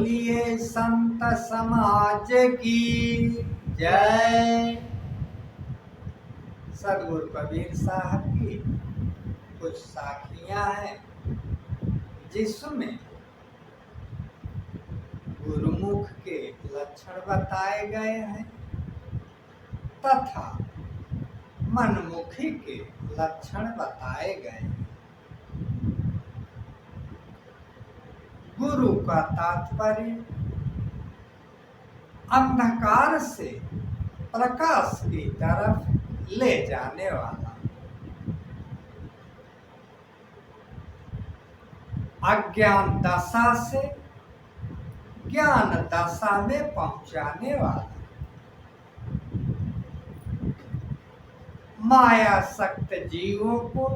बोलिए संत समाज की जय। सदगुरु कबीर साहब की कुछ साखियां हैं जिसमें गुरुमुख के लक्षण बताए गए हैं तथा मनमुखी के लक्षण बताए गए हैं। गुरु का तात्पर्य अंधकार से प्रकाश की तरफ ले जाने वाला, अज्ञान दशा से ज्ञान दशा में पहुंचाने वाला, माया सक्त जीवों को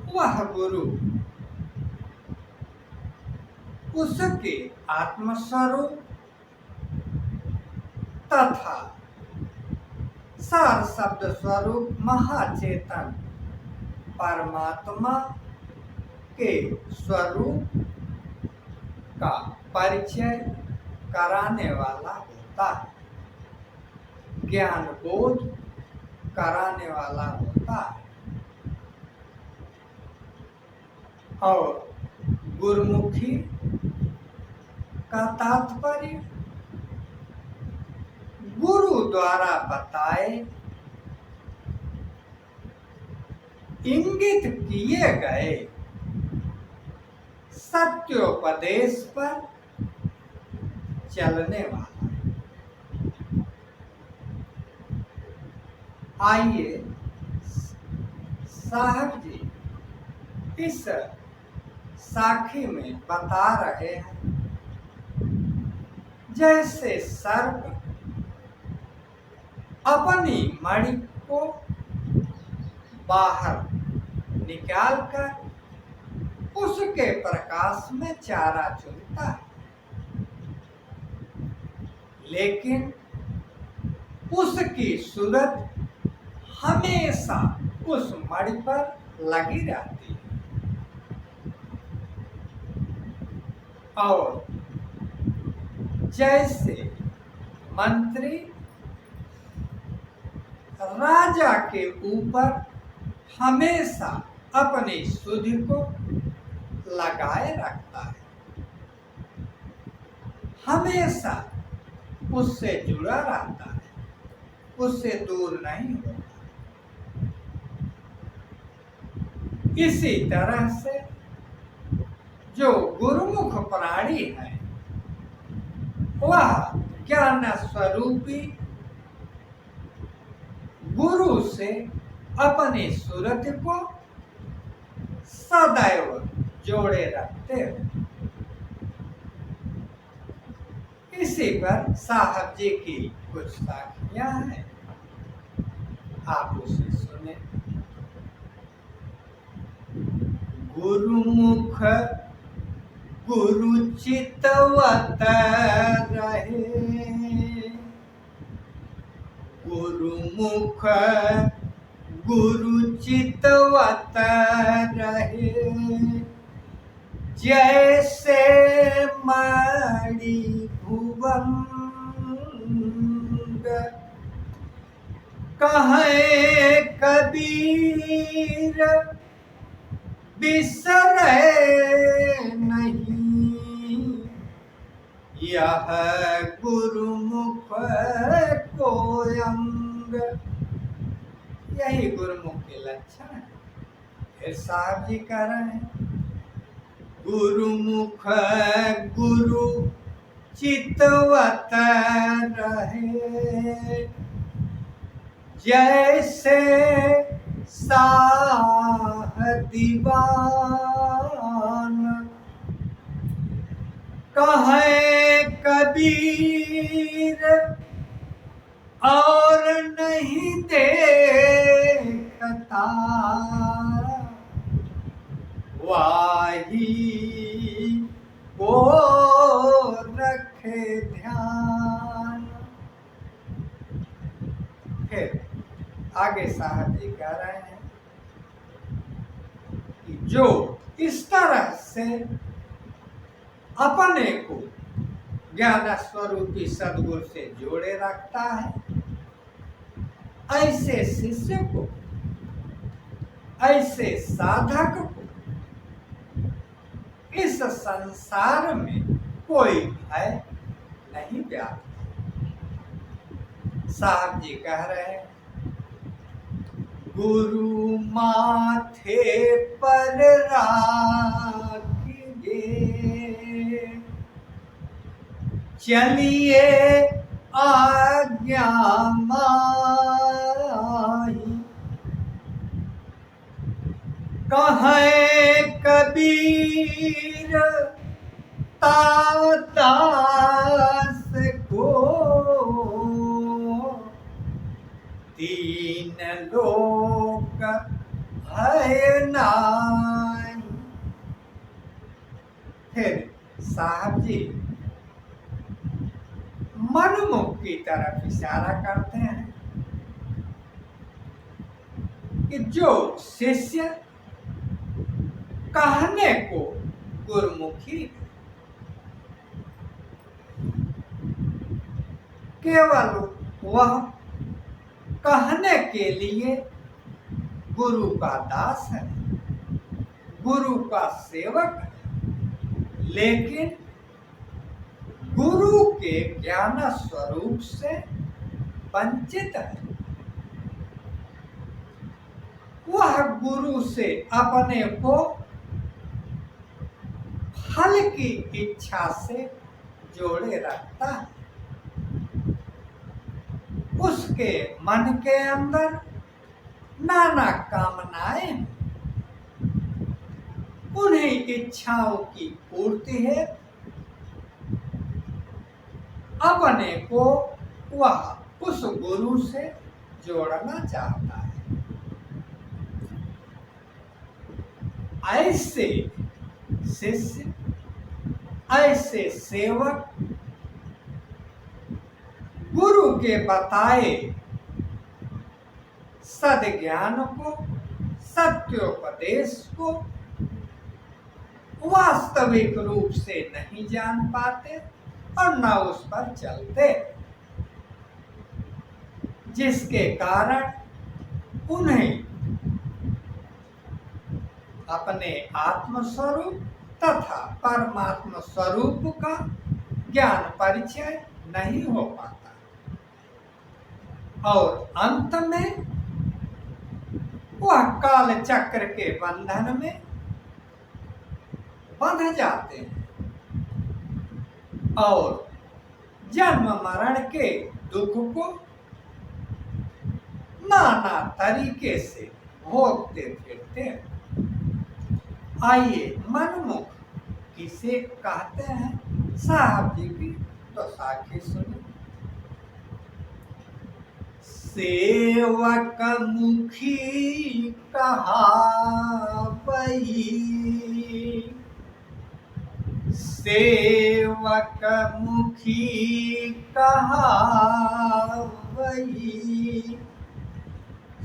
वह गुरु उसके आत्मस्वरूप तथा सार शब्द स्वरूप महाचेतन परमात्मा के स्वरूप का परिचय कराने वाला होता है, ज्ञान बोध कराने वाला होता है। और गुरुमुखी का तात्पर्य गुरु द्वारा बताए इंगित किए गए सत्योपदेश पर चलने वाला। आइए साहब जी इस साखी में बता रहे हैं, जैसे सर्प अपनी मणि को बाहर निकालकर उसके प्रकाश में चारा चुनता है, लेकिन उसकी सूरत हमेशा उस मणि पर लगी रहती है। और जैसे मंत्री राजा के ऊपर हमेशा अपनी सुधि को लगाए रखता है, हमेशा उससे जुड़ा रहता है, उससे दूर नहीं होता। इसी तरह से जो गुरुमुख प्राणी है वह ज्ञान स्वरूपी गुरु से अपनी सूरत को सदैव जोड़े रखते हैं। इसी पर साहब जी की कुछ साखियां हैं, आप उसे सुने। गुरुमुख गुरु चितवत रहे, गुरुमुख गुरु चितवत रहे, जैसे मणि भुवंग कहे कबीर बिसरे नहीं, यह गुरुमुख को अंग। यही गुरुमुख के लक्षण है। फिर साहब जी कह रहे हैं, गुरुमुख गुरु चितवत रहे, जैसे साह दीवान कहे कबीर और नहीं देखता, वाही को रखे ध्यान। फिर आगे साहब जी कह रहे हैं कि जो इस तरह से अपने को ज्ञान स्वरूपी सद्गुरु से जोड़े रखता है, ऐसे शिष्य को, ऐसे साधक को इस संसार में कोई भय नहीं व्याप्त। साहब जी कह रहे हैं, गुरु माथे पर राखिए, चलिए आज्ञा माही, कहे कबीर तादास को, तीन लोक भय नाई। फिर साहब जी मनमुख की तरफ इशारा करते हैं कि जो शिष्य कहने को गुरुमुखी, केवल वह कहने के लिए गुरु का दास है, गुरु का सेवक है, लेकिन गुरु के ज्ञान स्वरूप से वंचित है। वह गुरु से अपने को फल की इच्छा से जोड़े रखता है। उसके मन के अंदर नाना कामनाएं, उन्हीं इच्छाओं की पूर्ति है, अपने को वह उस गुरु से जोड़ना चाहता है। ऐसे शिष्य, ऐसे सेवक गुरु के बताए सद्ज्ञान को, सत्योपदेश को वास्तविक रूप से नहीं जान पाते और न उस पर चलते, जिसके कारण उन्हें अपने आत्म स्वरूप तथा परमात्मा स्वरूप का ज्ञान परिचय नहीं हो पाता और अंत में वह काल चक्र के बंधन में बंध जाते हैं और जन्म मरण के दुख को नाना तरीके से भोगते फिरते हैं। आइए मनमुख किसे कहते हैं, साहब जी की तो साखी सुनिए। सेवक मुखी कहावई, सेवक मुखी कहावई,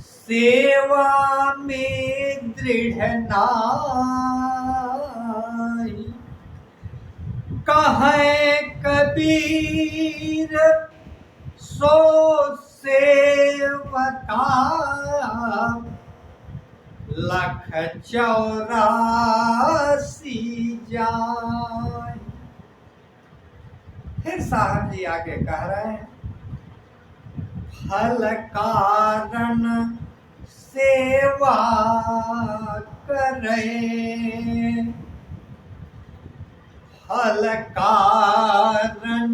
सेवा में दृढ़ नाई, कहे कबीर सो सेवका, लख 84 जाए। फिर साहब जी आगे कह रहे हैं, फल कारण सेवा करे, फल कारण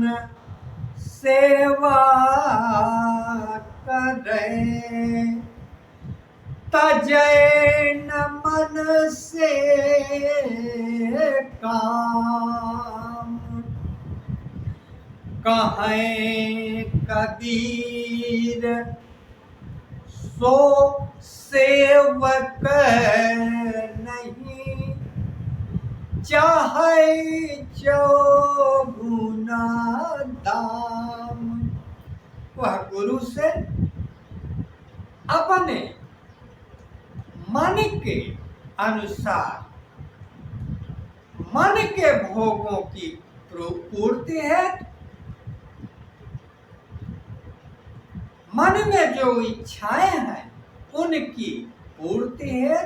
सेवा करे, तजय न मन से काम, कहें कबीर सो सेवक नहीं, चाहे चौगुना दाम। वह गुरु से अपने मन के अनुसार मन के भोगों की पूर्ति है। मन में जो इच्छाएं हैं उनकी पूर्ति है।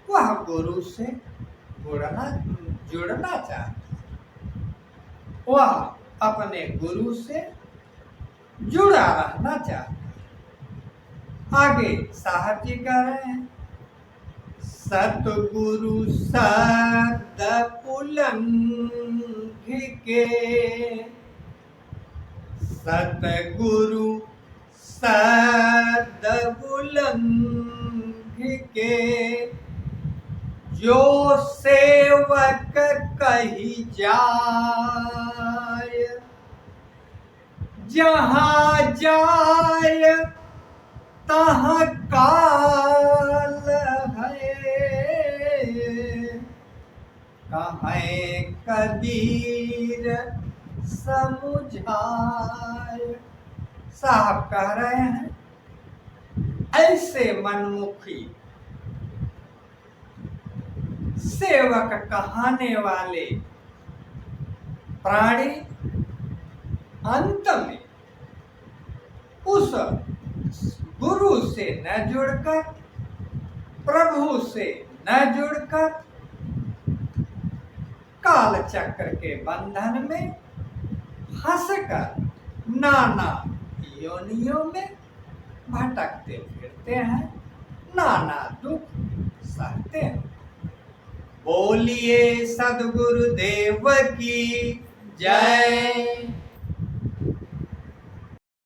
वह गुरु से जुड़ना चाहता है, वह अपने गुरु से जुड़ा रहना चाहता है। आगे साहब जी कह रहे हैं, सतगुरु सद उल्लंघिके, सतगुरु सद उल्लंघिके, जो सेवक कही जाय, जहाँ जाय तहाँ काल है, कहें कबीर समुझाय। साहब कह रहे हैं, ऐसे मनमुखी सेवक कहाने वाले प्राणी अंत में उस गुरु से न जुड़कर, प्रभु से न जुड़कर, काल चक्र के बंधन में फंसकर नाना योनियों में भटकते फिरते हैं, नाना दुख सहते हैं। बोलिए सद्गुरुदेव की जय।